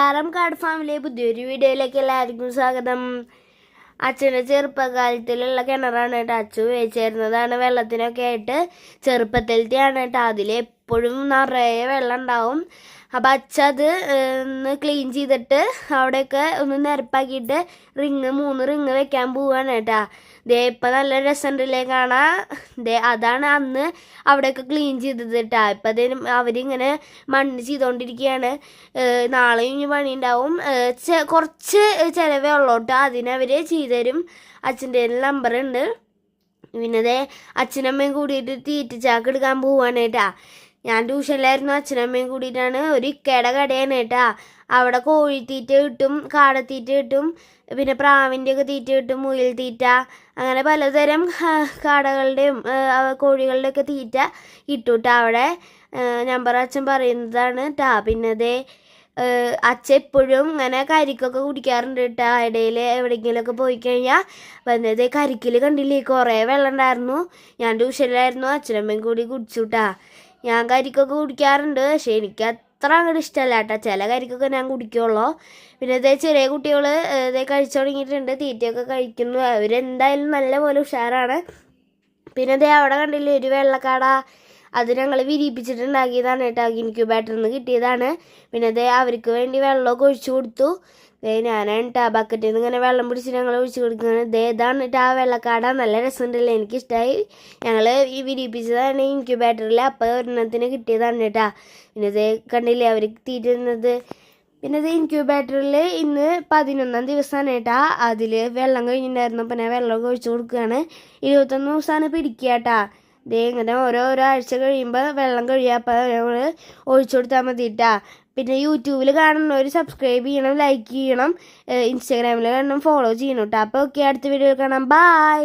ARM card ഫാമിലെ പുതിയൊരു വീഡിയോയിലേക്ക് എല്ലാവർക്കും സ്വാഗതം. അച്ഛൻ്റെ ചെറുപ്പകാലത്തിലുള്ള കിണറാണ് കേട്ടോ. അച്ഛൻ ഉപയോഗിച്ചിരുന്നതാണ് വെള്ളത്തിനൊക്കെ ആയിട്ട്. ചെറുപ്പത്തിലത്തെയാണ് കേട്ടോ. അതിലെപ്പോഴും നിറയെ വെള്ളം ഉണ്ടാവും. അപ്പം അച്ഛൻ അത് ഒന്ന് ക്ലീൻ ചെയ്തിട്ട് അവിടെയൊക്കെ ഒന്ന് നിരപ്പാക്കിയിട്ട് 3 റിങ് വെക്കാൻ പോവാണ് കേട്ടോ. ദേ ഇപ്പം നല്ല രസമുണ്ടല്ലേ കാണാൻ. അതാണ് അന്ന് അവിടെയൊക്കെ ക്ലീൻ ചെയ്തത് കേട്ടോ. ഇപ്പം അതിന് അവരിങ്ങനെ മണ്ണ് ചെയ്തുകൊണ്ടിരിക്കുകയാണ്. നാളെയും ഇനി പണി ഉണ്ടാവും. കുറച്ച് ചിലവേ ഉള്ളൂ കേട്ടോ. അതിനവർ ചെയ്തുതരും. അച്ഛൻ്റെ നമ്പറുണ്ട്. പിന്നെ അതേ അച്ഛനമ്മയും കൂടിയിട്ട് തീറ്റച്ചാക്ക് എടുക്കാൻ പോവാണ് കേട്ടാ. ഞാൻ ട്യൂഷനിലായിരുന്നു. അച്ഛനമ്മയും കൂടിയിട്ടാണ്. ഒരു ഇക്കയുടെ കടയാണ് കേട്ടാ. അവിടെ കോഴിത്തീറ്റ കിട്ടും, കാടത്തീറ്റ കിട്ടും, പിന്നെ പ്രാവിൻ്റെയൊക്കെ തീറ്റ കിട്ടും, മുയൽ തീറ്റ, അങ്ങനെ പലതരം കാടകളുടെയും കോഴികളുടെയൊക്കെ തീറ്റ കിട്ടും കേട്ടോ അവിടെ. നമ്പർ അച്ഛൻ പറയുന്നതാണ് കേട്ടാ. പിന്നെ അതേ അച്ഛൻ എപ്പോഴും ഇങ്ങനെ കരിക്കൊക്കെ കുടിക്കാറുണ്ട് കേട്ടോ. ഇടയിൽ എവിടെയെങ്കിലുമൊക്കെ പോയി കഴിഞ്ഞാൽ വന്നത് കരിക്കിൽ കണ്ടില്ലേ, കുറേ വെള്ളം ഉണ്ടായിരുന്നു. ഞാൻ ട്യൂഷനിലായിരുന്നു. അച്ഛനമ്മയും കൂടി കുടിച്ചു കേട്ടാ. ഞാൻ കരിക്കൊക്കെ കുടിക്കാറുണ്ട്, പക്ഷേ എനിക്ക് അത്ര അങ്ങോട്ട് ഇഷ്ടമല്ല കേട്ടോ. ചില കരിക്കൊക്കെ ഞാൻ കുടിക്കുള്ളൂ. പിന്നെ ഇതേ ചെറിയ കുട്ടികൾ ഇതേ കഴിച്ചു തുടങ്ങിയിട്ടുണ്ട്, തീറ്റയൊക്കെ കഴിക്കുന്നു. അവരെന്തായാലും നല്ല പോലെ ഉഷാറാണ്. പിന്നെ ഇതേ അവിടെ കണ്ടില്ലേ ഒരു വെള്ളക്കാട, അത് ഞങ്ങൾ വിരിയിപ്പിച്ചിട്ടുണ്ടാക്കിയതാണ് കേട്ടോ. ഇൻക്യുബേറ്ററിൽ നിന്ന് കിട്ടിയതാണ്. പിന്നെ അത് അവർക്ക് വേണ്ടി വെള്ളമൊക്കെ ഒഴിച്ചു കൊടുത്തു. ഞാനാണ് കേട്ടോ ബക്കറ്റിൽ നിന്ന് ഇങ്ങനെ വെള്ളം പിടിച്ച് ഞങ്ങൾ ഒഴിച്ചു കൊടുക്കുന്നത്. ഇതാണ് കേട്ടോ ആ വെള്ളക്കാട. നല്ല രസമുണ്ടല്ലേ, എനിക്കിഷ്ടമായി. ഞങ്ങൾ ഈ വിരിയിപ്പിച്ചതാണ് ഇൻക്യുബേറ്ററിൽ. അപ്പോൾ ഒരെണ്ണത്തിന് കിട്ടിയതാണ് കേട്ടോ. പിന്നെ ഇത് കണ്ടില്ലേ അവർ തീറ്റുന്നത്. പിന്നെ ഇത് ഇൻക്യുബേറ്ററിൽ ഇന്ന് 11ാം ദിവസമാണ് കേട്ടോ. അതിൽ വെള്ളം കഴിഞ്ഞിട്ടുണ്ടായിരുന്നു. അപ്പോൾ ഞാൻ വെള്ളമൊക്കെ ഒഴിച്ചു കൊടുക്കുകയാണ്. 21 ദിവസമാണ് പിടിക്കുക കേട്ടോ. ഇങ്ങനെ ഓരോ ആഴ്ച കഴിയുമ്പോൾ വെള്ളം കഴിയുക. അപ്പോൾ നമ്മൾ ഒഴിച്ചു കൊടുത്താൽ മതി കേട്ടോ. പിന്നെ യൂട്യൂബിൽ കാണുന്നവർ സബ്സ്ക്രൈബ് ചെയ്യണം, ലൈക്ക് ചെയ്യണം, ഇൻസ്റ്റാഗ്രാമിൽ കാണണം, ഫോളോ ചെയ്യണം കേട്ടോ. അപ്പോൾ ഓക്കെ, അടുത്ത വീഡിയോ കാണാം. ബൈ.